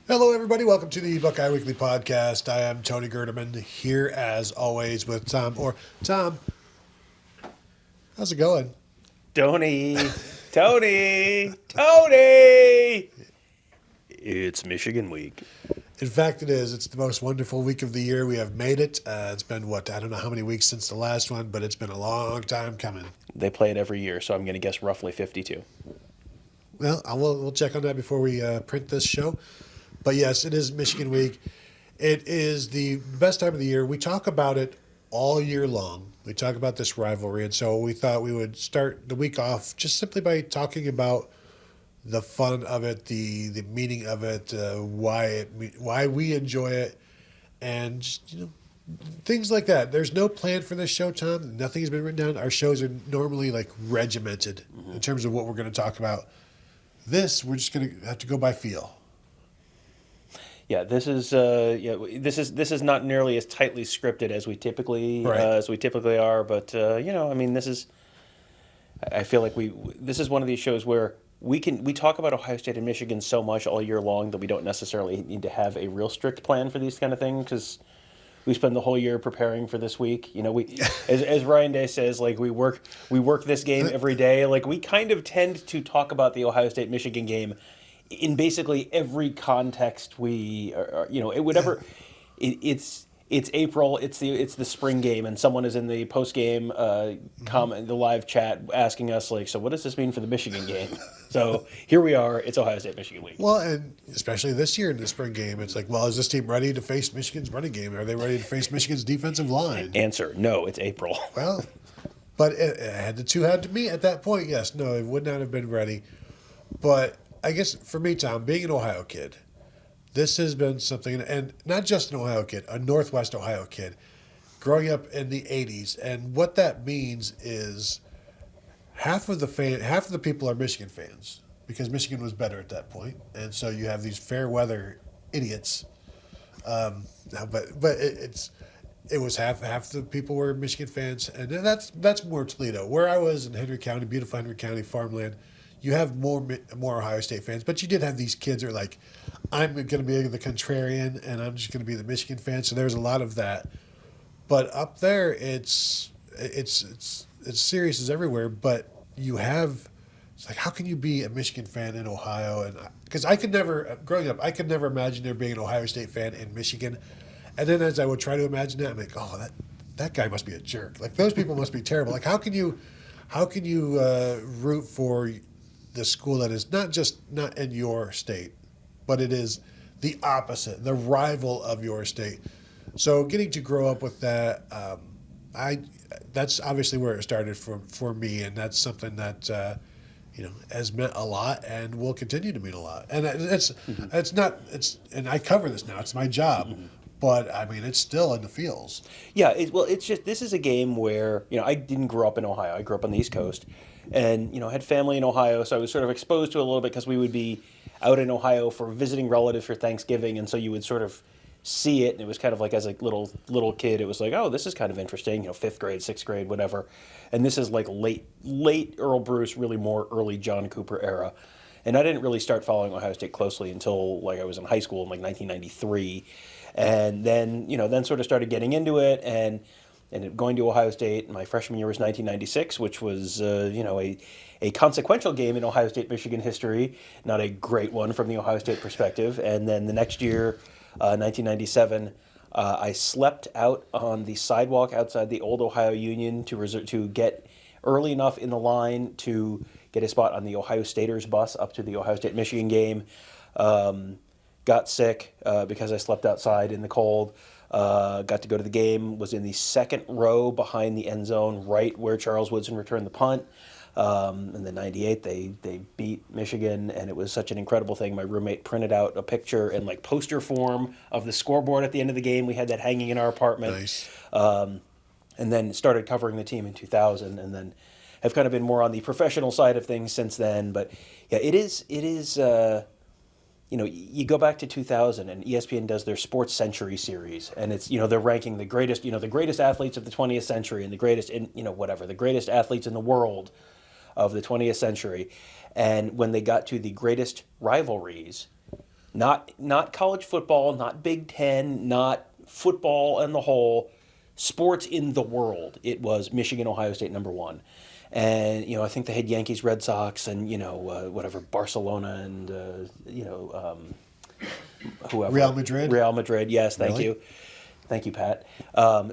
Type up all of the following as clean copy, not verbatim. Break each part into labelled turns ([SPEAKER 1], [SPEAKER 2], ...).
[SPEAKER 1] Hello, everybody. Welcome to the Buckeye Weekly Podcast. I am Tony Gerdeman, here as always with Tom. Tom, how's it going?
[SPEAKER 2] Tony. Tony! It's Michigan week.
[SPEAKER 1] In fact, it is. It's the most wonderful week of the year. We have made it. It's been, I don't know how many weeks since the last one, but it's been a long time coming.
[SPEAKER 2] They play it every year, so I'm going to guess roughly 52.
[SPEAKER 1] Well, we'll check on that before we print this show. But yes, it is Michigan week. It is the best time of the year. We talk about it all year long. We talk about this rivalry, and so we thought we would start the week off just simply by talking about the fun of it, the meaning of it, why we enjoy it, and just, things like that. There's no plan for this show, Tom. Nothing has been written down. Our shows are normally like regimented in terms of what we're going to talk about. This, we're just going to have to go by feel.
[SPEAKER 2] Yeah, this is not nearly as tightly scripted as we typically are, but this is. I feel like this is one of these shows where we talk about Ohio State and Michigan so much all year long that we don't necessarily need to have a real strict plan for these kind of things because we spend the whole year preparing for this week. As Ryan Day says, like we work this game every day. Like we kind of tend to talk about the Ohio State Michigan game in basically every context it's April, it's the spring game, and someone is in the post game comment, the live chat, asking us like, so what does this mean for the Michigan game? So here we are, it's Ohio State Michigan week.
[SPEAKER 1] Well, and especially this year in the spring game, it's like, well, is this team ready to face Michigan's running game? Are they ready to face Michigan's defensive line?
[SPEAKER 2] Answer: no, it's April.
[SPEAKER 1] Well, but the two had to meet at that point. Yes, no, it would not have been ready, but. I guess for me, Tom, being an Ohio kid, this has been something, and not just an Ohio kid, a Northwest Ohio kid, growing up in the 80s. And what that means is half of the people are Michigan fans because Michigan was better at that point. And so you have these fair weather idiots. But it was half the people were Michigan fans. And that's more Toledo. Where I was in Henry County, beautiful Henry County farmland, you have more Ohio State fans, but you did have these kids who are like, I'm going to be the contrarian, and I'm just going to be the Michigan fan. So there's a lot of that. But up there, it's serious as everywhere. But it's like, how can you be a Michigan fan in Ohio? And because growing up, I could never imagine there being an Ohio State fan in Michigan. And then as I would try to imagine that, I'm like, oh, that guy must be a jerk. Like those people must be terrible. Like how can you root for the school that is not in your state, but it is the opposite, the rival of your state. So getting to grow up with that, that's obviously where it started for me, and that's something that has meant a lot and will continue to mean a lot. And and I cover this now. It's my job. Mm-hmm. But, I mean, it's still in the feels.
[SPEAKER 2] Yeah, it's just, this is a game where, I didn't grow up in Ohio. I grew up on the East Coast and, had family in Ohio. So I was sort of exposed to it a little bit because we would be out in Ohio for visiting relatives for Thanksgiving. And so you would sort of see it. And it was kind of like as a little kid, it was like, oh, this is kind of interesting, 5th grade, 6th grade, whatever. And this is like late Earl Bruce, really more early John Cooper era. And I didn't really start following Ohio State closely until like I was in high school in like 1993. And then, then sort of started getting into it and going to Ohio State. My freshman year was 1996, which was, a consequential game in Ohio State-Michigan history, not a great one from the Ohio State perspective. And then the next year, 1997, I slept out on the sidewalk outside the old Ohio Union to get early enough in the line to get a spot on the Ohio Staters bus up to the Ohio State-Michigan game. Got sick because I slept outside in the cold. Got to go to the game, was in the second row behind the end zone, right where Charles Woodson returned the punt. In the 98, they beat Michigan, and it was such an incredible thing. My roommate printed out a picture in like poster form of the scoreboard at the end of the game. We had that hanging in our apartment.
[SPEAKER 1] Nice.
[SPEAKER 2] And then started covering the team in 2000, and then have kind of been more on the professional side of things since then. But yeah, it is. You go back to 2000 and ESPN does their Sports Century series, and it's, they're ranking the greatest athletes of the 20th century and the greatest athletes in the world of the 20th century. And when they got to the greatest rivalries, Not college football, not Big Ten, not football and the whole, sports in the world. It was Michigan, Ohio State #1. And, I think they had Yankees, Red Sox, and, whatever, Barcelona and, whoever.
[SPEAKER 1] Real Madrid?
[SPEAKER 2] Real Madrid, yes, thank
[SPEAKER 1] Really?
[SPEAKER 2] you. Thank you, Pat.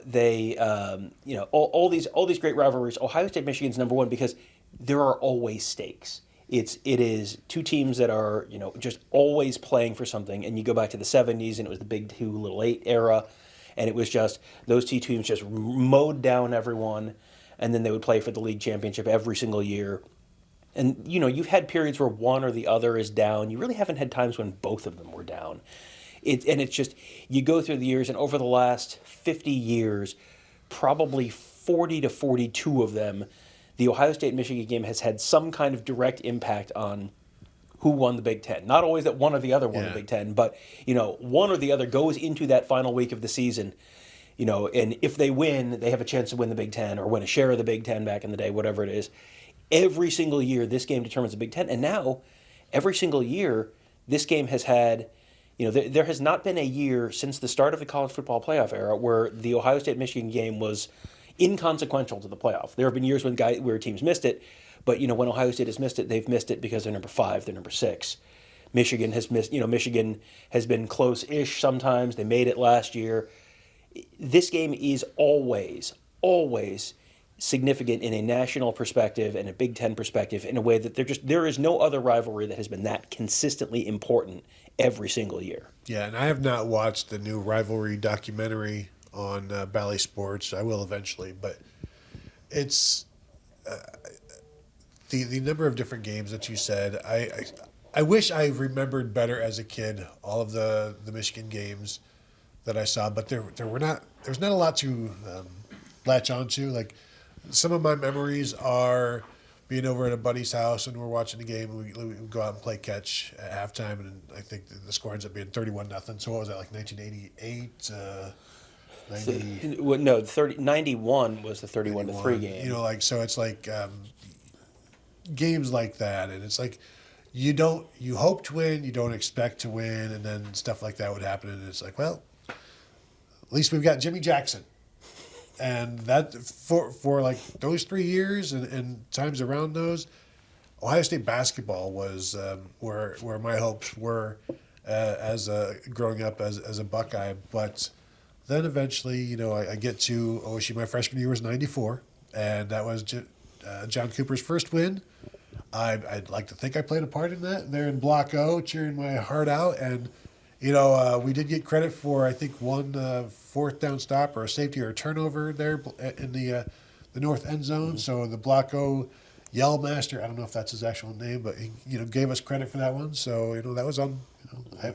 [SPEAKER 2] They, all these great rivalries. Ohio State, Michigan's #1 because there are always stakes. It is two teams that are, just always playing for something. And you go back to the 70s, and it was the Big 2, Little 8 era. And it was just, those two teams just mowed down everyone. And then they would play for the league championship every single year. And, you've had periods where one or the other is down. You really haven't had times when both of them were down. It's just, you go through the years, and over the last 50 years, probably 40 to 42 of them, the Ohio State-Michigan game has had some kind of direct impact on who won the Big Ten. Not always that one or the other won the Big Ten, but, one or the other goes into that final week of the season, and if they win, they have a chance to win the Big Ten or win a share of the Big Ten back in the day, whatever it is. Every single year, this game determines the Big Ten. And now, every single year, this game has had, there has not been a year since the start of the college football playoff era where the Ohio State-Michigan game was inconsequential to the playoff. There have been years where teams missed it, but, when Ohio State has missed it, they've missed it because they're #5, they're #6. Michigan has missed, Michigan has been close-ish sometimes. They made it last year. This game is always significant in a national perspective and a Big Ten perspective in a way that there is no other rivalry that has been that consistently important every single year.
[SPEAKER 1] Yeah, and I have not watched the new rivalry documentary on Bally Sports. I will eventually, but it's the number of different games that you said. I wish I remembered better as a kid all of the Michigan games that I saw, but there's not a lot to latch onto. Like, some of my memories are being over at a buddy's house and we're watching the game, and we go out and play catch at halftime, and I think the score ends up being 31-0. So what was that, like 1988? 90?
[SPEAKER 2] No, 91 was the 31-3 game.
[SPEAKER 1] So it's like games like that, and it's like you hope to win, you don't expect to win, and then stuff like that would happen, and it's like, well, at least we've got Jimmy Jackson. And that for like those 3 years and times around those, Ohio State basketball was where my hopes were as growing up as a Buckeye. But then eventually, I get to OSU. My freshman year was '94, and that was John Cooper's first win. I'd like to think I played a part in that there in Block O, cheering my heart out. And we did get credit for, I think, one fourth down stop or a safety or a turnover there in the north end zone. So the Block O Yell Master, I don't know if that's his actual name, but he gave us credit for that one. So that was on.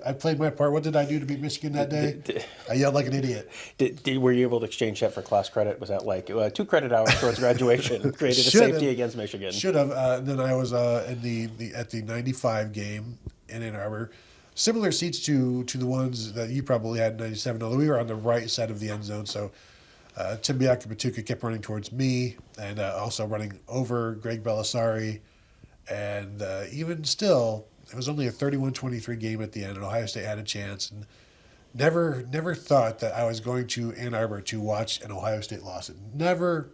[SPEAKER 1] I played my part. What did I do to beat Michigan that day? I yelled like an idiot.
[SPEAKER 2] Were you able to exchange that for class credit? Was that like 2 credit hours towards graduation? Created a safety against Michigan.
[SPEAKER 1] Should have. And then I was at the '95 game in Ann Arbor. Similar seats to the ones that you probably had in '97, although we were on the right side of the end zone. So Tim Biakabatuka kept running towards me and also running over Greg Belisari. And even still, it was only a 31-23 game at the end, and Ohio State had a chance. And never thought that I was going to Ann Arbor to watch an Ohio State loss. Never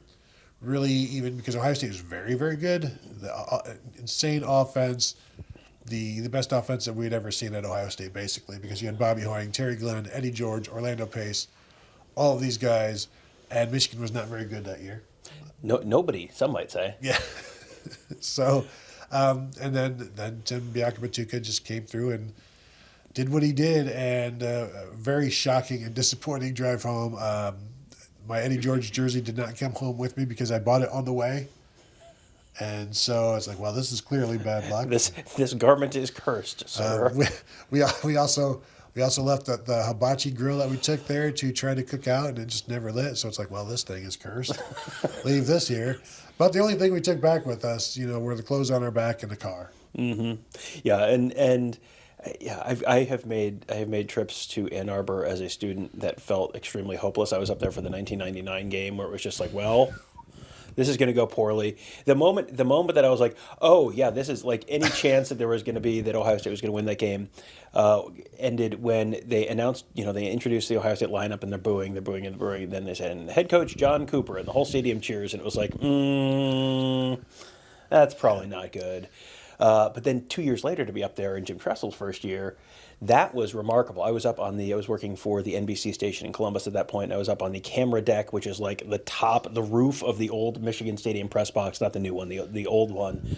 [SPEAKER 1] really, even because Ohio State was very, very good. The insane offense. The best offense that we had ever seen at Ohio State, basically, because you had Bobby Hoying, Terry Glenn, Eddie George, Orlando Pace, all of these guys, and Michigan was not very good that year.
[SPEAKER 2] No, nobody, some might say.
[SPEAKER 1] Yeah. So, and then Tim Biakabatuka just came through and did what he did, and a very shocking and disappointing drive home. My Eddie George jersey did not come home with me because I bought it on the way. And so I was like, well, this is clearly bad luck.
[SPEAKER 2] This garment is cursed, sir.
[SPEAKER 1] We also left the hibachi grill that we took there to try to cook out, and it just never lit. So it's like, well, this thing is cursed. Leave this here. But the only thing we took back with us, were the clothes on our back and the car.
[SPEAKER 2] Mm-hmm. Yeah, and I have made trips to Ann Arbor as a student that felt extremely hopeless. I was up there for the 1999 game where it was just like, well, This is going to go poorly. The moment that I was like, oh yeah, this is like any chance that there was going to be that Ohio State was going to win that game, ended when they announced, they introduced the Ohio State lineup and they're booing. And then they said, and head coach John Cooper, and the whole stadium cheers, and it was like, that's probably not good. But then 2 years later to be up there in Jim Tressel's first year, that was remarkable. I was working for the NBC station in Columbus at that point. I was up on the camera deck, which is like the roof of the old Michigan Stadium press box, not the new one, the old one.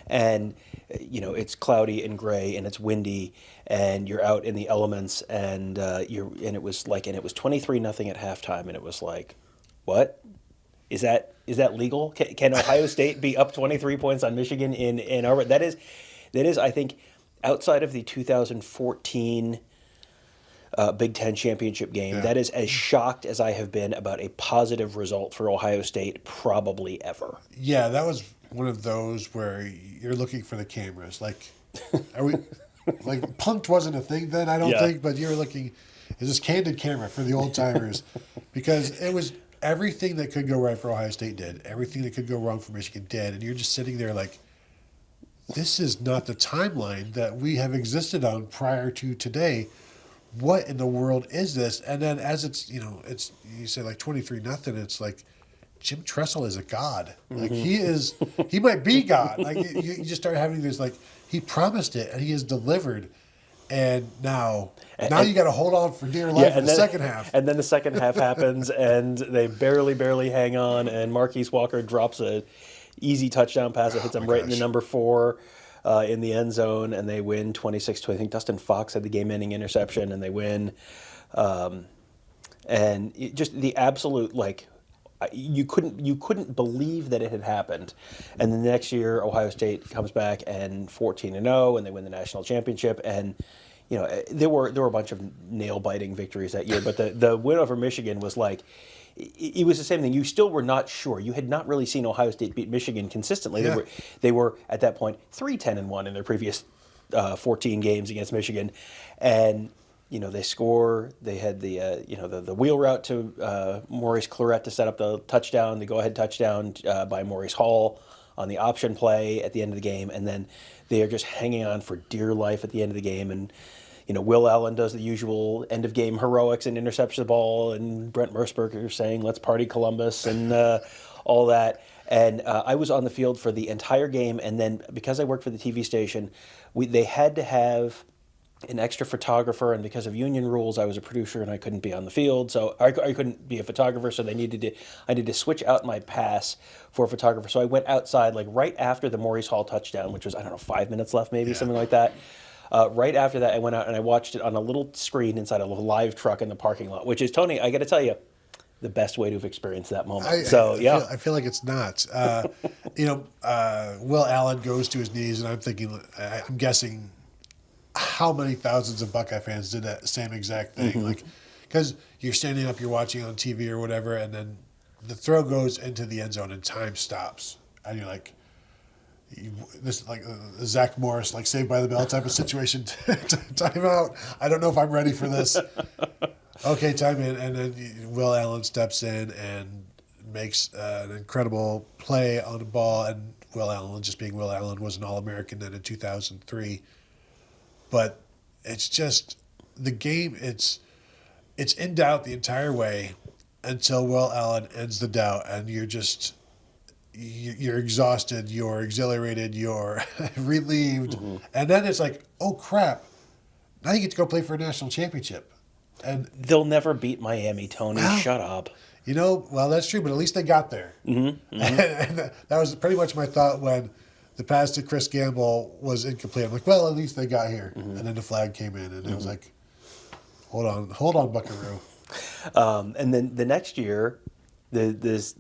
[SPEAKER 2] And, it's cloudy and gray and it's windy and you're out in the elements and it was 23-0 at halftime. And it was like, what? Is that legal? Can Ohio State be up 23 points on Michigan in Ann Arbor? That is, I think, outside of the 2014 Big Ten championship game, that is as shocked as I have been about a positive result for Ohio State probably ever.
[SPEAKER 1] Yeah, that was one of those where you're looking for the cameras. Like, are we like punked wasn't a thing then? I don't think, but you're looking. Is this candid camera for the old timers? Because it was. Everything that could go right for Ohio State did. Everything that could go wrong for Michigan did. And you're just sitting there like, this is not the timeline that we have existed on prior to today. What in the world is this? And then as it's, you say like 23-0, it's like Jim Tressel is a god. Like he might be God. Like you just start having this, like, he promised it and he has delivered. And now you got to hold on for dear life in the second half.
[SPEAKER 2] And then the second half happens, and they barely hang on, and Marquise Walker drops a easy touchdown pass that hits him right in the number 4 in the end zone, and they win 26-20. I think Dustin Fox had the game-ending interception, and they win. And just the absolute, like, you couldn't believe that it had happened. And the next year, Ohio State comes back and 14-0, and they win the national championship. And there were a bunch of nail biting victories that year, but the win over Michigan was like, it was the same thing. You still were not sure. You had not really seen Ohio State beat Michigan consistently.
[SPEAKER 1] Yeah.
[SPEAKER 2] They were at that point 3-10-1 in their previous 14 games against Michigan, and they score. They had the wheel route to Maurice Clarett to set up the touchdown, the go-ahead touchdown by Maurice Hall on the option play at the end of the game, and then they are just hanging on for dear life at the end of the game. And Will Allen does the usual end-of-game heroics and intercepts the ball, and Brent Merschberger saying, "Let's party Columbus," and all that. And I was on the field for the entire game, and then because I worked for the TV station, they had to have an extra photographer, and because of union rules, I was a producer and I couldn't be on the field, so I couldn't be a photographer. So I needed to switch out my pass for a photographer. So I went outside like right after the Maurice Hall touchdown, which was 5 minutes left, maybe something like that. Right after that, I went out and I watched it on a little screen inside of a live truck in the parking lot, which is, Tony, I got to tell you, the best way to have experienced that moment.
[SPEAKER 1] I feel like it's not. Will Allen goes to his knees, and I'm guessing how many thousands of Buckeye fans did that same exact thing. Like, because you're standing up, you're watching on TV or whatever, and then the throw goes into the end zone and time stops, and you're like, this like Zach Morris, like Saved by the Bell type of situation. Time out. I don't know if I'm ready for this. Okay, time in, and then Will Allen steps in and makes an incredible play on the ball, and Will Allen, just being Will Allen, was an All-American then in 2003. But it's just the game. It's in doubt the entire way until Will Allen ends the doubt, and you're exhausted, you're exhilarated, you're relieved, and then it's like, oh crap! Now you get to go play for a national championship, and
[SPEAKER 2] they'll never beat Miami, Tony. Well, shut up.
[SPEAKER 1] Well, that's true, but at least they got there. And that was pretty much my thought when the pass to Chris Gamble was incomplete. I'm like, well, at least they got here. And then the flag came in, and it was like, hold on, Buckaroo.
[SPEAKER 2] And then the next year, this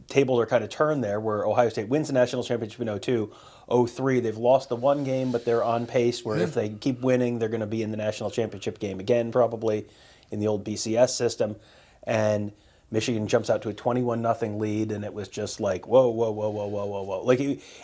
[SPEAKER 2] tables are kind of turned there, where Ohio State wins the national championship in 2002. 2003, they've lost the one game, but they're on pace where if they keep winning, they're going to be in the national championship game again, probably in the old BCS system. And Michigan jumps out to a 21-0 lead, and it was just like, whoa, whoa, whoa, whoa, whoa, whoa, whoa. Like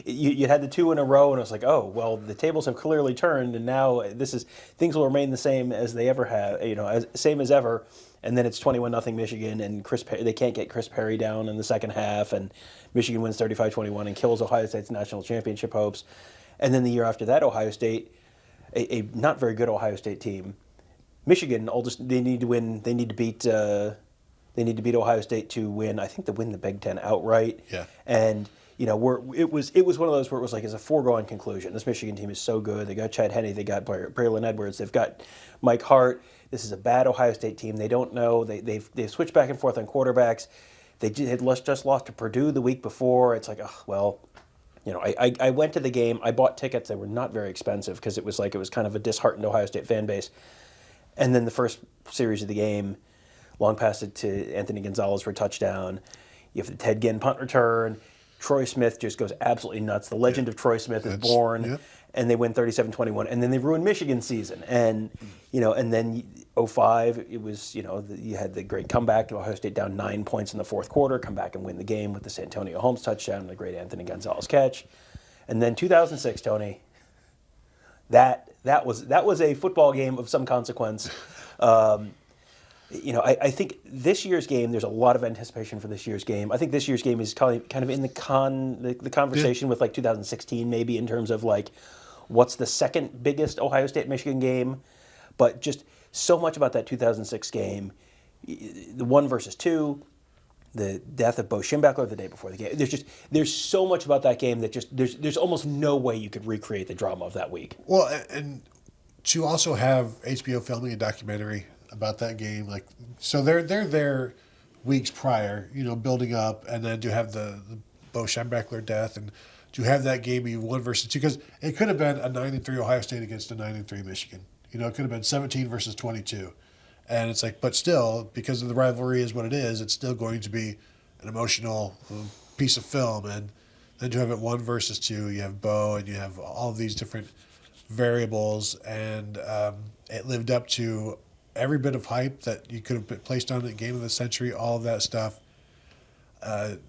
[SPEAKER 2] you had the two in a row, and it was like, oh, well, the tables have clearly turned, and now things will remain the same as they ever have, same as ever. And then it's 21-0 Michigan, and they can't get Chris Perry down in the second half, and Michigan wins 35-21 and kills Ohio State's national championship hopes. And then the year after that, Ohio State, a not very good Ohio State team, Michigan, they need to win. They need to beat Ohio State to win. I think to win the Big Ten outright.
[SPEAKER 1] Yeah.
[SPEAKER 2] And it was one of those where it was like it's a foregone conclusion. This Michigan team is so good. They got Chad Henne. They got Braylon Edwards. They've got Mike Hart. This is a bad Ohio State team. They don't know. They've switched back and forth on quarterbacks. They had just lost to Purdue the week before. It's like, oh, well, I went to the game. I bought tickets. They were not very expensive because it was kind of a disheartened Ohio State fan base. And then the first series of the game, long pass it to Anthony Gonzalez for a touchdown. You have the Ted Ginn punt return. Troy Smith just goes absolutely nuts. The legend of Troy Smith is born. Yeah. And they win 37-21. And then they ruin Michigan's season. And, and then 05, it was, you had the great comeback. Ohio State down 9 points in the fourth quarter, come back and win the game with the Santonio Holmes touchdown and the great Anthony Gonzalez catch. And then 2006, Tony, that was a football game of some consequence. I think this year's game, there's a lot of anticipation for this year's game. I think this year's game is kind of in the conversation with like 2016 maybe in terms of like what's the second biggest Ohio State-Michigan game. But just so much about that 2006 game, the 1 versus 2, the death of Bo Schembechler the day before the game. There's so much about that game that just there's almost no way you could recreate the drama of that week.
[SPEAKER 1] Well, and to also have HBO filming a documentary about that game, like so they're there weeks prior, building up, and then to have the Bo Schembechler death, and to have that game be 1 versus 2, because it could have been a 9-3 Ohio State against a 9-3 Michigan. It could have been 17 versus 22. And it's like, but still, because of the rivalry is what it is, it's still going to be an emotional piece of film. And then to have it 1 versus 2, you have Bo and you have all of these different variables. And it lived up to every bit of hype that you could have placed on it, game of the century, all of that stuff.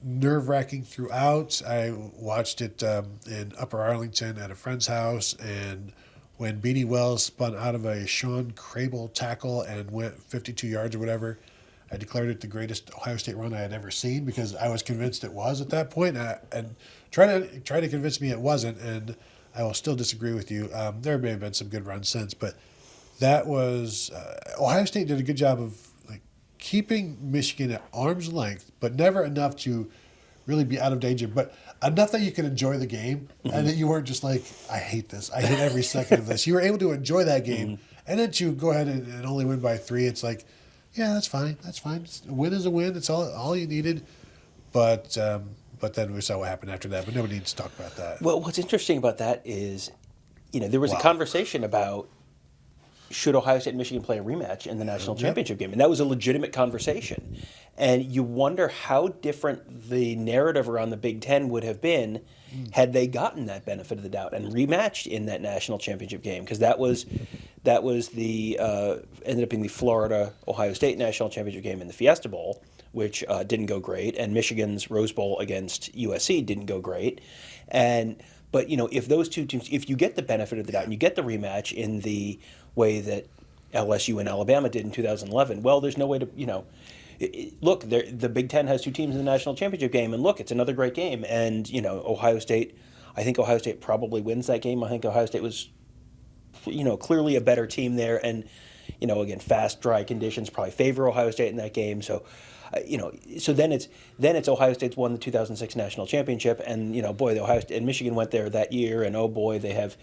[SPEAKER 1] Nerve-wracking throughout. I watched it in Upper Arlington at a friend's house, and when Beanie Wells spun out of a Sean Crable tackle and went 52 yards or whatever, I declared it the greatest Ohio State run I had ever seen because I was convinced it was at that point, and try to convince me it wasn't, and I will still disagree with you. There may have been some good runs since, but that was Ohio State did a good job of like keeping Michigan at arm's length, but never enough to really be out of danger, but enough that you could enjoy the game, and that you weren't just like, I hate this. I hate every second of this. You were able to enjoy that game, and then to go ahead and only win by 3, it's like, yeah, that's fine. That's fine. A win is a win. It's all you needed. But then we saw what happened after that, but nobody needs to talk about that.
[SPEAKER 2] Well, what's interesting about that is, there was a conversation about should Ohio State and Michigan play a rematch in the national championship game? And that was a legitimate conversation. And you wonder how different the narrative around the Big Ten would have been had they gotten that benefit of the doubt and rematched in that national championship game. Because that was the ended up being the Florida-Ohio State national championship game in the Fiesta Bowl, which didn't go great. And Michigan's Rose Bowl against USC didn't go great. But if those two teams, if you get the benefit of the doubt and you get the rematch in the way that LSU and Alabama did in 2011, well, there's no way to, look, the Big Ten has 2 teams in the national championship game, and look, it's another great game. And, Ohio State, I think Ohio State probably wins that game. I think Ohio State was, clearly a better team there. And, again, fast, dry conditions probably favor Ohio State in that game. So, so then it's Ohio State's won the 2006 national championship, and boy, the Ohio State and Michigan went there that year, and oh boy, they have,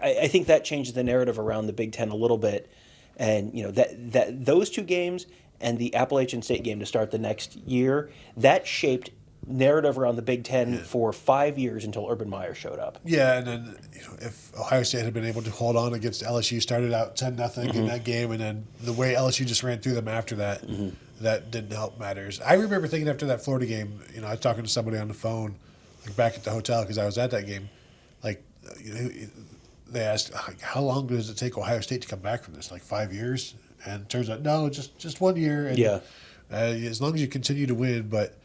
[SPEAKER 2] I think that changes the narrative around the Big Ten a little bit, and that those 2 games and the Appalachian State game to start the next year, that shaped narrative around the Big Ten for 5 years until Urban Meyer showed up.
[SPEAKER 1] Yeah, and then if Ohio State had been able to hold on against LSU, started out 10-0 in that game, and then the way LSU just ran through them after that. That didn't help matters. I remember thinking after that Florida game, I was talking to somebody on the phone, like back at the hotel because I was at that game. Like, they asked, how long does it take Ohio State to come back from this? Like 5 years? And it turns out, no, just 1 year. And as long as you continue to win. But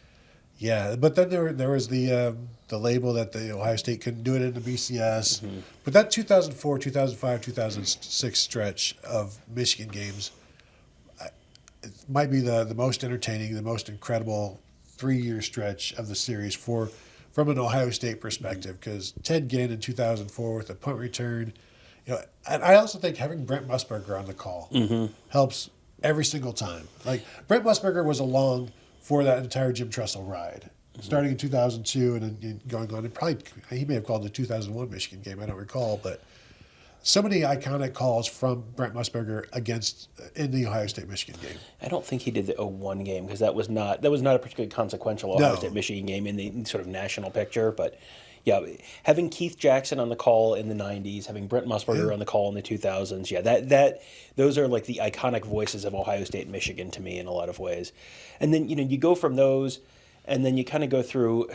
[SPEAKER 1] yeah, but then there was the label that the Ohio State couldn't do it in the BCS. Mm-hmm. But that 2004, 2005, 2006 stretch of Michigan games it might be the most entertaining, the most incredible 3-year stretch of the series from an Ohio State perspective, because Ted Ginn in 2004 with a punt return, and I also think having Brent Musburger on the call helps every single time. Like Brent Musburger was along for that entire Jim Tressel ride, starting in 2002 and then going on. And probably he may have called the 2001 Michigan game. I don't recall, but so many iconic calls from Brent Musburger in the Ohio State Michigan game.
[SPEAKER 2] I don't think he did the 01 game because that was not a particularly consequential Ohio State Michigan game in the sort of national picture. But yeah, having Keith Jackson on the call in the 90s, having Brent Musburger on the call in the 2000s, those are like the iconic voices of Ohio State and Michigan to me in a lot of ways. And then you go from those, and then you kind of go through,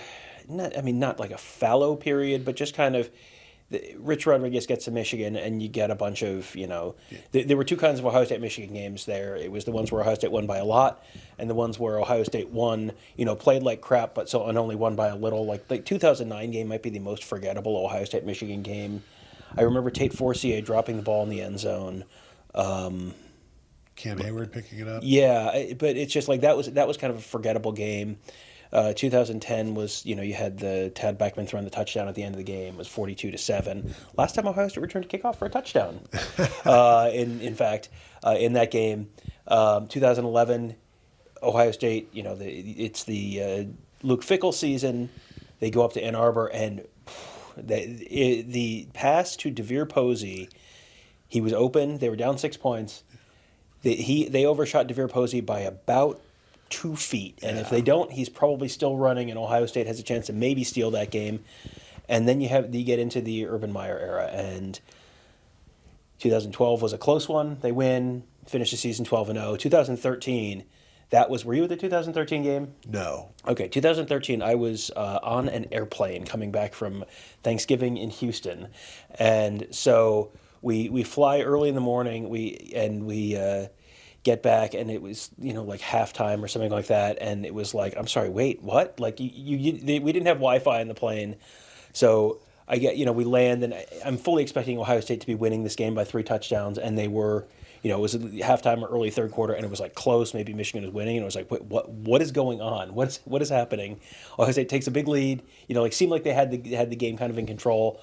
[SPEAKER 2] not like a fallow period, but just kind of. Rich Rodriguez gets to Michigan, and you get a bunch of, there were two kinds of Ohio State-Michigan games there. It was the ones where Ohio State won by a lot, and the ones where Ohio State won, played like crap, and only won by a little. Like the 2009 game might be the most forgettable Ohio State-Michigan game. I remember Tate Forcier dropping the ball in the end zone.
[SPEAKER 1] Cam Hayward picking it up.
[SPEAKER 2] Yeah, but it's just like that was kind of a forgettable game. 2010 was, you had the Tad Beckman throwing the touchdown at the end of the game. It was 42-7. Last time Ohio State returned a kickoff for a touchdown. In fact, in that game, 2011, Ohio State, it's the Luke Fickell season. They go up to Ann Arbor, and the pass to DeVere Posey, he was open. They were down 6 points. They overshot DeVere Posey by about 2 feet, and if they don't, he's probably still running, and Ohio State has a chance to maybe steal that game. And then you get into the Urban Meyer era, and 2012 was a close one. They win, finish the season 12-0. 2013, were you at the 2013 game?
[SPEAKER 1] No.
[SPEAKER 2] Okay, 2013, I was on an airplane coming back from Thanksgiving in Houston, and so we fly early in the morning. We get back, and it was like halftime or something like that, and it was like, I'm sorry, wait, what? Like we didn't have Wi-Fi in the plane, so we land, and I'm fully expecting Ohio State to be winning this game by 3 touchdowns, and they were. It was halftime or early third quarter, and it was like close. Maybe Michigan was winning, and it was like, wait, what is going on? What is happening? Ohio State takes a big lead. Seemed like they had the game kind of in control.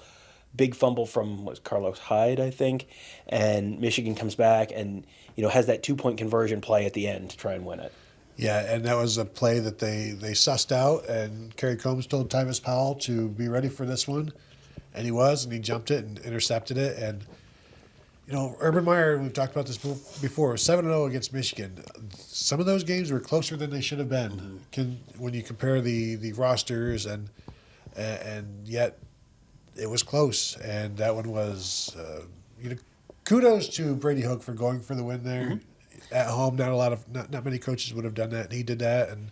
[SPEAKER 2] Big fumble from Carlos Hyde, I think, and Michigan comes back and has that 2-point conversion play at the end to try and win it.
[SPEAKER 1] Yeah, and that was a play that they sussed out, and Kerry Combs told Tyvis Powell to be ready for this one, and he was, and he jumped it and intercepted it. And Urban Meyer, we've talked about this before, 7-0 against Michigan. Some of those games were closer than they should have been. When you compare the rosters, and yet it was close, and that one was kudos to Brady Hook for going for the win there at home. Not many coaches would have done that, and he did that. And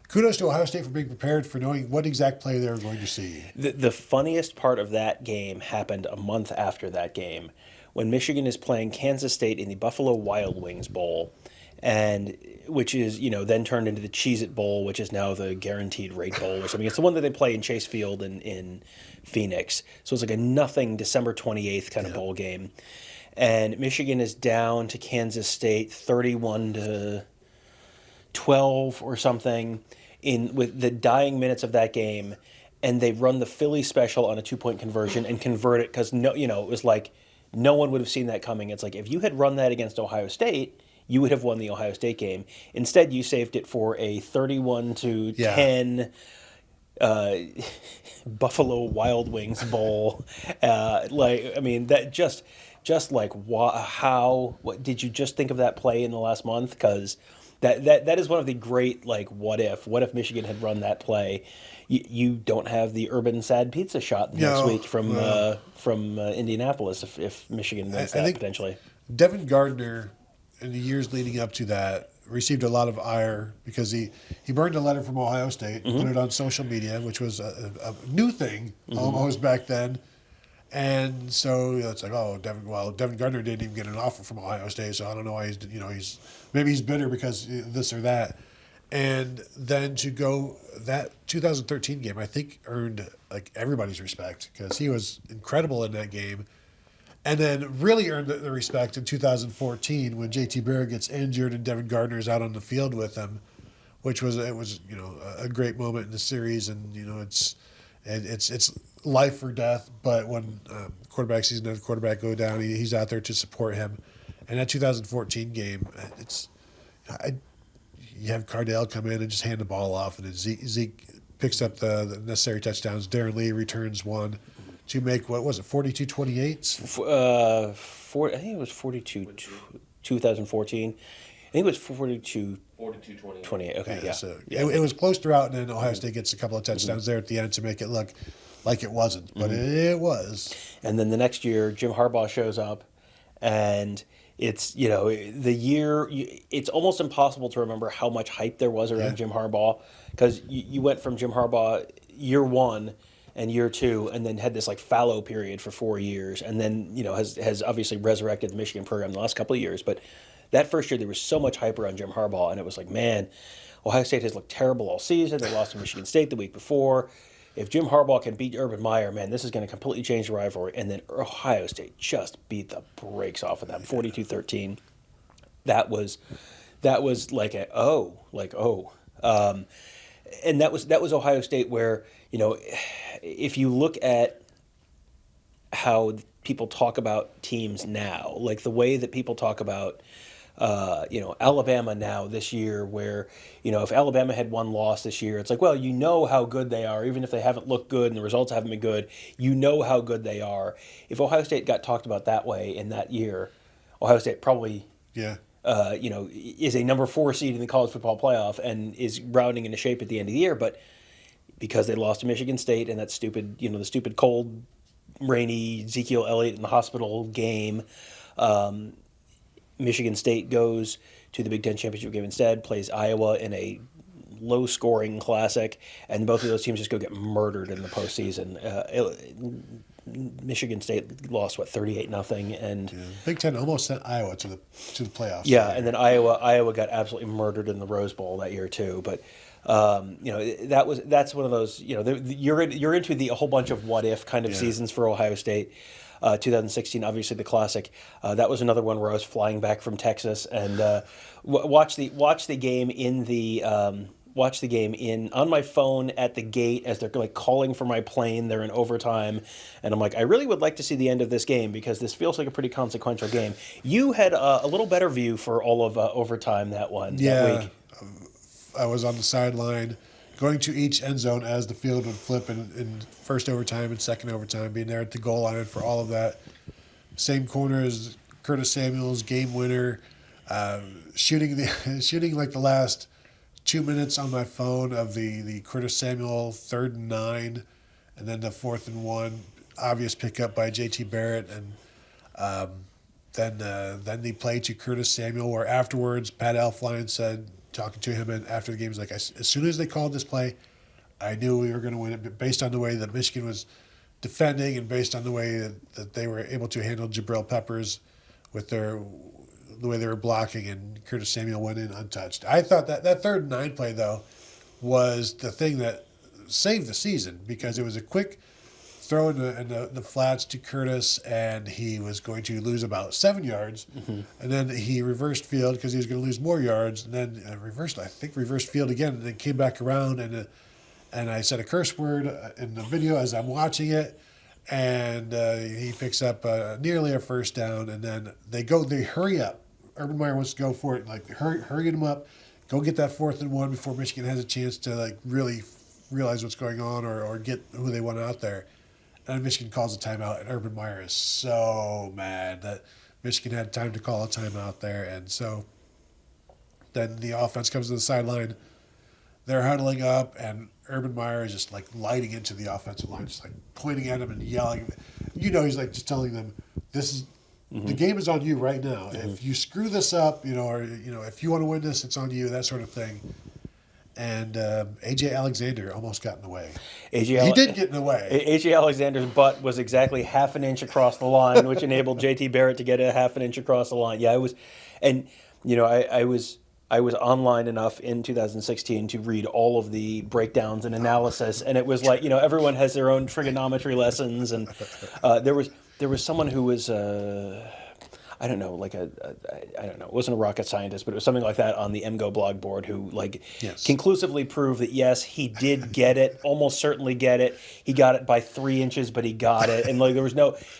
[SPEAKER 1] kudos to Ohio State for being prepared, for knowing what exact play they were going to see.
[SPEAKER 2] The funniest part of that game happened a month after that game, when Michigan is playing Kansas State in the Buffalo Wild Wings Bowl, and which is then turned into the Cheez-It Bowl, which is now the Guaranteed Rate Bowl or something. It's the one that they play in Chase Field in Phoenix. So it's like a nothing December 28th kind of bowl game. And Michigan is down to Kansas State 31-12 or something with the dying minutes of that game, and they run the Philly special on a 2-point conversion and convert it because it was like no one would have seen that coming. It's like if you had run that against Ohio State, you would have won the Ohio State game. Instead, you saved it for a 31-10 Buffalo Wild Wings Bowl. That just like what did you just think of that play in the last month? Because that is one of the great what if Michigan had run that play? You don't have the Urban Sad Pizza shot next week from Indianapolis if Michigan wins that potentially.
[SPEAKER 1] Devin Gardner, in the years leading up to that, received a lot of ire because he burned a letter from Ohio State, put it on social media, which was a new thing almost back then. And so it's like, oh, Devin Gardner didn't even get an offer from Ohio State, so I don't know why maybe he's bitter because this or that. And then to go that 2013 game, I think earned like everybody's respect because he was incredible in that game. And then really earned the respect in 2014 when JT Barrett gets injured and Devin Gardner's out on the field with him, which was a great moment in the series, and it's life or death. But when quarterback sees another quarterback go down, he's out there to support him. And that 2014 game, you have Cardale come in and just hand the ball off, and then Zeke picks up the necessary touchdowns. Darren Lee returns one to make, what was it, 42-28?
[SPEAKER 2] I think it was 42 2014. I think it was 42 28. Okay, yeah.
[SPEAKER 1] So it was close throughout, and then Ohio State gets a couple of touchdowns there at the end to make it look like it wasn't, but it was.
[SPEAKER 2] And then the next year, Jim Harbaugh shows up, and it's, the year, it's almost impossible to remember how much hype there was around Jim Harbaugh, because you went from Jim Harbaugh year one and year two, and then had this like fallow period for 4 years, and then has obviously resurrected the Michigan program the last couple of years. But that first year there was so much hype around Jim Harbaugh, and it was like, man, Ohio State has looked terrible all season. They lost to Michigan State the week before. If Jim Harbaugh can beat Urban Meyer, man, this is going to completely change the rivalry. And then Ohio State just beat the brakes off of them, 42-13. That was like and that was Ohio State where, if you look at how people talk about teams now, like the way that people talk about, Alabama now this year, where, if Alabama had one loss this year, it's like, well, how good they are, even if they haven't looked good and the results haven't been good, how good they are. If Ohio State got talked about that way in that year, Ohio State probably, is a number 4 seed in the college football playoff and is rounding into shape at the end of the year. But because they lost to Michigan State and that stupid, the stupid cold, rainy Ezekiel Elliott in the hospital game, Michigan State goes to the Big Ten championship game instead, plays Iowa in a low-scoring classic, and both of those teams just go get murdered in the postseason. Michigan State lost 38-0, and
[SPEAKER 1] Big Ten almost sent Iowa to the playoffs.
[SPEAKER 2] Yeah, and then Iowa got absolutely murdered in the Rose Bowl that year too. But that's one of those, you're into the whole bunch of what if kind of seasons for Ohio State. 2016, obviously the classic. That was another one where I was flying back from Texas and watch the game on my phone at the gate as they're like calling for my plane. They're in overtime, and I'm like, I really would like to see the end of this game because this feels like a pretty consequential game. You had a little better view for all of overtime that week.
[SPEAKER 1] I was on the sideline, going to each end zone as the field would flip in first overtime and second overtime, being there at the goal line for all of that. Same corner as Curtis Samuel's game winner, shooting like the last 2 minutes on my phone of the Curtis Samuel 3rd and 9, and then the 4th and 1 obvious pickup by JT Barrett, and then the play to Curtis Samuel where afterwards Pat Elflein said, talking to him and after the game, he's like, as soon as they called this play, I knew we were going to win it, based on the way that Michigan was defending and based on the way that they were able to handle Jabril Peppers with the way they were blocking, and Curtis Samuel went in untouched. I thought that 3rd and 9 play, though, was the thing that saved the season because it was a quick throw in the flats to Curtis, and he was going to lose about 7 yards, and then he reversed field because he was going to lose more yards, and then reversed field again, and then came back around, and I said a curse word in the video as I'm watching it, and he picks up nearly a first down, and then they hurry up. Urban Meyer wants to go for it, like hurry him up, go get that 4th and 1 before Michigan has a chance to like really realize what's going on or get who they want out there. And Michigan calls a timeout, and Urban Meyer is so mad that Michigan had time to call a timeout there. And so then the offense comes to the sideline. They're huddling up, and Urban Meyer is just like lighting into the offensive line, just like pointing at them and yelling. He's like just telling them, "This is the game is on you right now. If you screw this up, or if you want to win this, it's on you." That sort of thing. and A.J. Alexander almost got in the way. He
[SPEAKER 2] AJ
[SPEAKER 1] did get in the way.
[SPEAKER 2] A.J. Alexander's butt was exactly half an inch across the line, which enabled J.T. Barrett to get a half an inch across the line. Yeah, it was, and I was online enough in 2016 to read all of the breakdowns and analysis, and it was like everyone has their own trigonometry lessons, and there was someone who was. I don't know, I don't know, it wasn't a rocket scientist, but it was something like that on the MGO blog board who conclusively proved that yes, he did get it, almost certainly get it. He got it by 3 inches, but he got it. And there was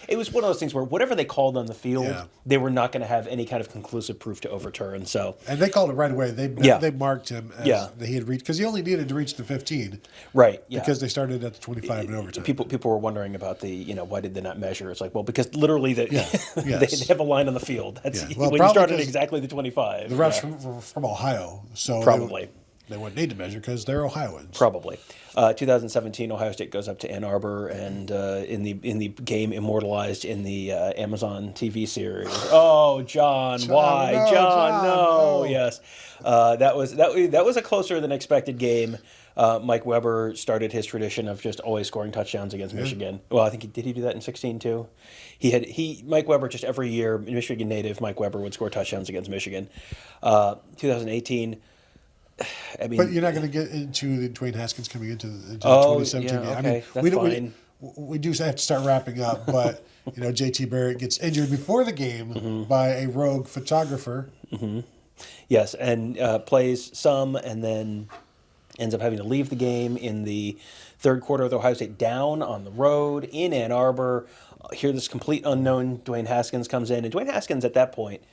[SPEAKER 2] it was one of those things where whatever they called on the field, they were not going to have any kind of conclusive proof to overturn. So
[SPEAKER 1] and they called it right away. They marked him as that he had reached, because he only needed to reach the 15.
[SPEAKER 2] Right. Yeah.
[SPEAKER 1] Because they started at the 25 in overtime.
[SPEAKER 2] People were wondering about the, why did they not measure? It's like, well, because literally they have a line on the field. That's when you start at exactly the 25.
[SPEAKER 1] The refs from Ohio, so
[SPEAKER 2] probably
[SPEAKER 1] they wouldn't need to measure because they're Ohioans.
[SPEAKER 2] Probably. 2017, Ohio State goes up to Ann Arbor, and in the game immortalized in the Amazon TV series. Oh, John, why,
[SPEAKER 1] no,
[SPEAKER 2] John? No,
[SPEAKER 1] no.
[SPEAKER 2] Yes, that was a closer than expected game. Mike Weber started his tradition of just always scoring touchdowns against Michigan. Well, I think did he do that in 16 too? Mike Weber just every year, Michigan native Mike Weber would score touchdowns against Michigan. 2018. I mean,
[SPEAKER 1] but you're not going to get into the Dwayne Haskins coming into the 2017 game.
[SPEAKER 2] Okay,
[SPEAKER 1] I mean,
[SPEAKER 2] that's fine.
[SPEAKER 1] We do have to start wrapping up, but JT Barrett gets injured before the game by a rogue photographer.
[SPEAKER 2] Mm-hmm. Yes, and plays some, and then ends up having to leave the game in the third quarter with Ohio State down on the road in Ann Arbor. Here, this complete unknown Dwayne Haskins comes in, and Dwayne Haskins at that point,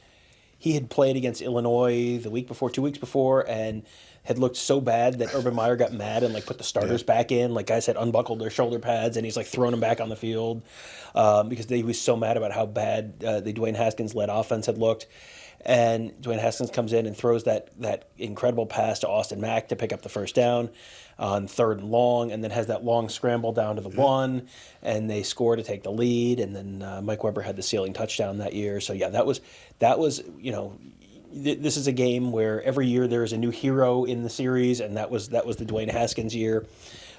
[SPEAKER 2] he had played against Illinois the week before, 2 weeks before, and had looked so bad that Urban Meyer got mad and put the starters back in. Guys had unbuckled their shoulder pads, and he's throwing them back on the field because he was so mad about how bad the Dwayne Haskins led offense had looked. And Dwayne Haskins comes in and throws that incredible pass to Austin Mack to pick up the first down on 3rd and long, and then has that long scramble down to the 1, and they score to take the lead. And then Mike Weber had the ceiling touchdown that year. So yeah, that was this is a game where every year there is a new hero in the series, and that was the Dwayne Haskins year.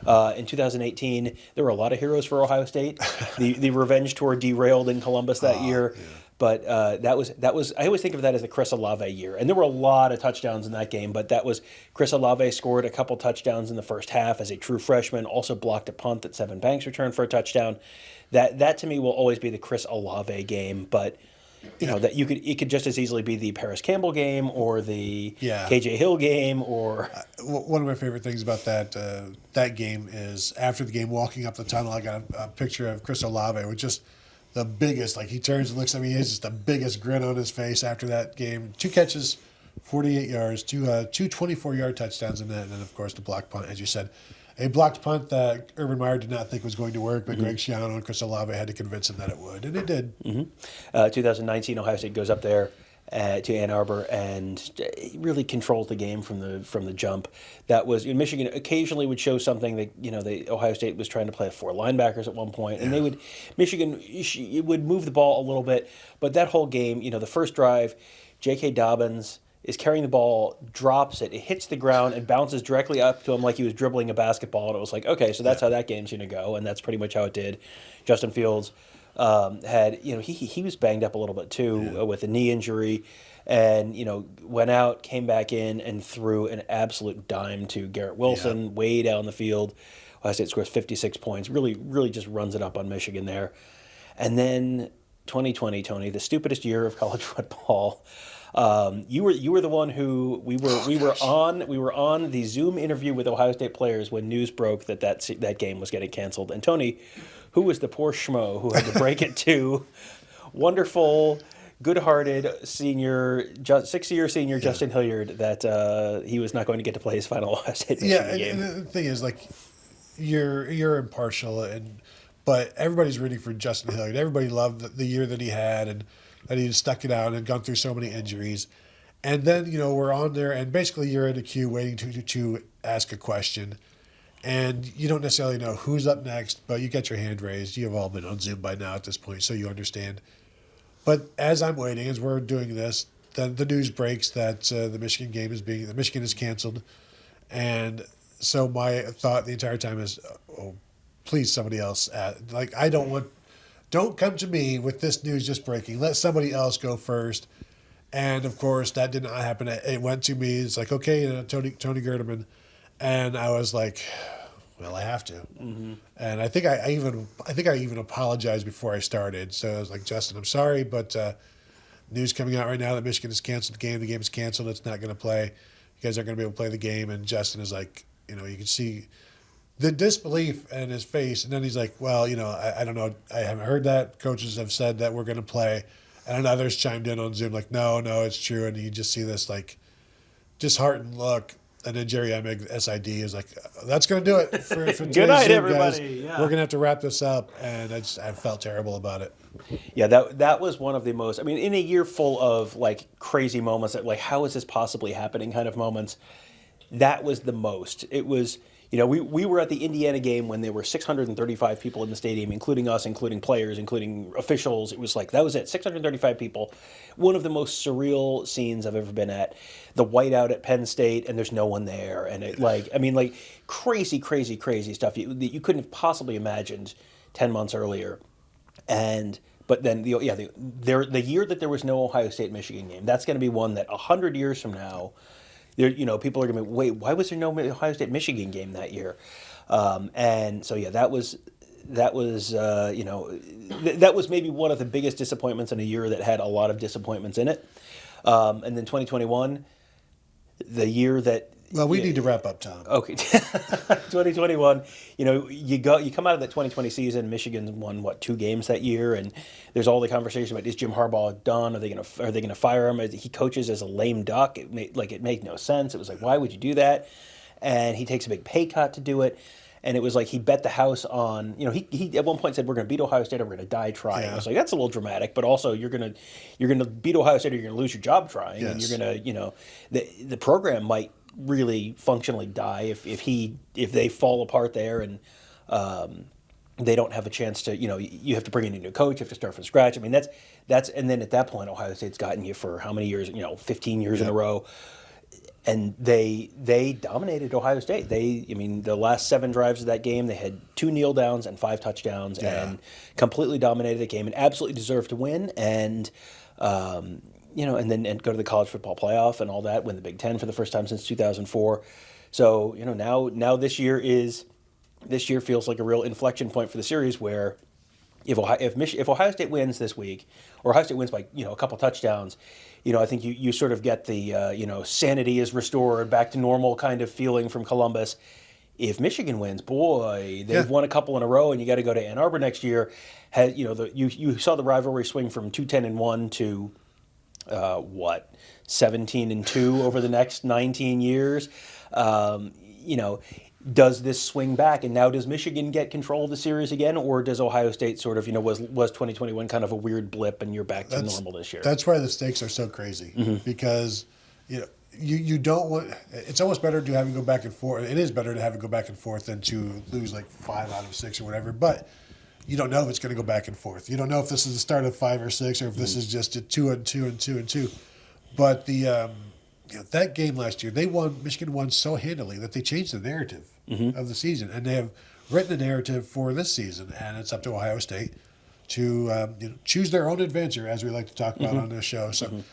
[SPEAKER 2] In 2018, there were a lot of heroes for Ohio State. The revenge tour derailed in Columbus that year. Yeah. But that was I always think of that as the Chris Olave year. And there were a lot of touchdowns in that game, but that was Chris Olave scored a couple touchdowns in the first half as a true freshman, also blocked a punt that Sevin Banks returned for a touchdown. That to me will always be the Chris Olave game, but that it could just as easily be the Paris Campbell game or the KJ Hill game or
[SPEAKER 1] one of my favorite things about that game is after the game walking up the tunnel, I got a picture of Chris Olave with just the biggest, he turns and looks at me, he has just the biggest grin on his face after that game. 2 catches, 48 yards, two 24-yard touchdowns in that, and then, of course, the blocked punt, as you said. A blocked punt that Urban Meyer did not think was going to work, but Greg Schiano and Chris Olave had to convince him that it would, and it did.
[SPEAKER 2] 2019, Ohio State goes up there to Ann Arbor and really controls the game from the jump. That was Michigan occasionally would show something that Ohio State was trying to play 4 linebackers at one point, and Michigan would move the ball a little bit, but that whole game, the first drive, J.K. Dobbins is carrying the ball, drops it, it hits the ground and bounces directly up to him like he was dribbling a basketball, and it was okay, so that's how that game's going to go, and that's pretty much how it did. Justin Fields had he was banged up a little bit too with a knee injury, and went out, came back in, and threw an absolute dime to Garrett Wilson way down the field. Ohio State scores 56 points. Really, really just runs it up on Michigan there. And then 2020, Tony, the stupidest year of college football. You were the one who we were on the Zoom interview with Ohio State players when news broke that game was getting canceled. And Tony, who was the poor schmo who had to break it to wonderful, good-hearted senior, 6-year senior Justin Hilliard that he was not going to get to play his final Ohio State Michigan game.
[SPEAKER 1] And the thing is, you're impartial, but everybody's rooting for Justin Hilliard. Everybody loved the year that he had and that he stuck it out and gone through so many injuries. And then, we're on there, and basically you're in a queue waiting to ask a question. And you don't necessarily know who's up next, but you get your hand raised. You've all been on Zoom by now at this point, so you understand. But as I'm waiting, as we're doing this, then the news breaks that the Michigan game Michigan is canceled. And so my thought the entire time is, oh, please somebody else. Don't come to me with this news just breaking. Let somebody else go first. And of course, that did not happen. It went to me. It's like, okay, Tony Gerdeman, and I was like, well, I have to. Mm-hmm. And I think I even apologized before I started. So I was like, Justin, I'm sorry, but news coming out right now that Michigan has canceled the game. The game is canceled. It's not going to play. You guys aren't going to be able to play the game. And Justin is like, you can see the disbelief in his face. And then he's like, well, I don't know. I haven't heard that. Coaches have said that we're going to play. And others chimed in on Zoom like, no, it's true. And you just see this like disheartened look. And then Jerry Emig, SID, is like, that's going to do it for
[SPEAKER 2] Good night,
[SPEAKER 1] Zoom,
[SPEAKER 2] everybody.
[SPEAKER 1] Yeah. We're going to have to wrap this up. And I felt terrible about it.
[SPEAKER 2] Yeah, that was one of the most, in a year full of like crazy moments that like, how is this possibly happening kind of moments, that was the most. It was, we were at the Indiana game when there were 635 people in the stadium, including us, including players, including officials. It was like, that was it, 635 people. One of the most surreal scenes I've ever been at. The whiteout at Penn State, and there's no one there. And it crazy, crazy, crazy stuff that you couldn't have possibly imagined 10 months earlier. But then the year that there was no Ohio State Michigan game, that's going to be one that 100 years from now, people are going to be, wait, why was there no Ohio State Michigan game that year? And so that was maybe one of the biggest disappointments in a year that had a lot of disappointments in it. And then 2021, the year that.
[SPEAKER 1] Well, we need to wrap up, Tom.
[SPEAKER 2] Okay, 2021. You come out of that 2020 season. Michigan won 2 games that year, and there's all the conversation about, is Jim Harbaugh done? Are they gonna fire him? He coaches as a lame duck. It made no sense. It was like, why would you do that? And he takes a big pay cut to do it. And it was like he bet the house on, he at one point said, we're going to beat Ohio State or we're going to die trying. Yeah. I was like, that's a little dramatic, but also you're going to beat Ohio State or you're going to lose your job trying. Yes. And you're going to, the program might really functionally die if they fall apart there and they don't have a chance to, you have to bring in a new coach, you have to start from scratch. That's and then at that point Ohio State's gotten you for how many years, 15 years in a row. And they dominated Ohio State. The last 7 drives of that game, they had 2 kneel downs and 5 touchdowns and completely dominated the game and absolutely deserved to win. And and go to the college football playoff and all that, win the Big Ten for the first time since 2004. So, now this year feels like a real inflection point for the series where if Ohio State wins this week, or Ohio State wins by, a couple touchdowns, I think you sort of get the, sanity is restored, back to normal kind of feeling from Columbus. If Michigan wins, boy, they've won a couple in a row, and you got to go to Ann Arbor next year. You saw the rivalry swing from 2-10-1 to 17-2 over the next 19 years. Does this swing back, and now does Michigan get control of the series again, or does Ohio State sort of, was 2021 kind of a weird blip and you're back to normal this year?
[SPEAKER 1] That's why the stakes are so crazy, because you don't want. It's almost better to have it go back and forth. It is better to have it go back and forth than to lose like 5 out of 6 or whatever. But you don't know if it's going to go back and forth. You don't know if this is the start of 5 or 6, or if this is just a 2-2 and 2-2. But the that game last year, Michigan won so handily that they changed the narrative of the season, and they have written a narrative for this season, and it's up to Ohio State to choose their own adventure, as we like to talk about on this show. So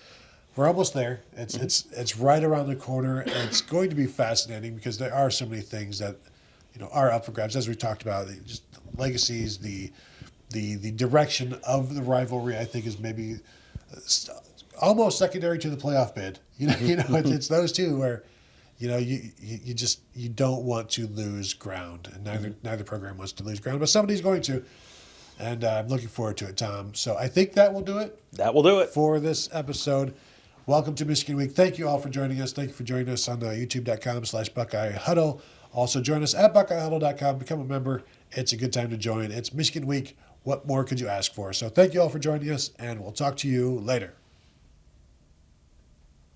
[SPEAKER 1] we're almost there. It's right around the corner, and it's going to be fascinating because there are so many things that are up for grabs, as we talked about. Just the legacies, the direction of the rivalry, I think, is maybe almost secondary to the playoff bid. It's those two where you don't want to lose ground, and neither program wants to lose ground, but somebody's going to, and I'm looking forward to it, Tom. So I think that will do it.
[SPEAKER 2] That will do it
[SPEAKER 1] for this episode. Welcome to Michigan Week. Thank you all for joining us. Thank you for joining us on youtube.com/Buckeye Huddle. Also join us at BuckeyeHuddle.com. Become a member. It's a good time to join. It's Michigan Week. What more could you ask for? So thank you all for joining us, and we'll talk to you later.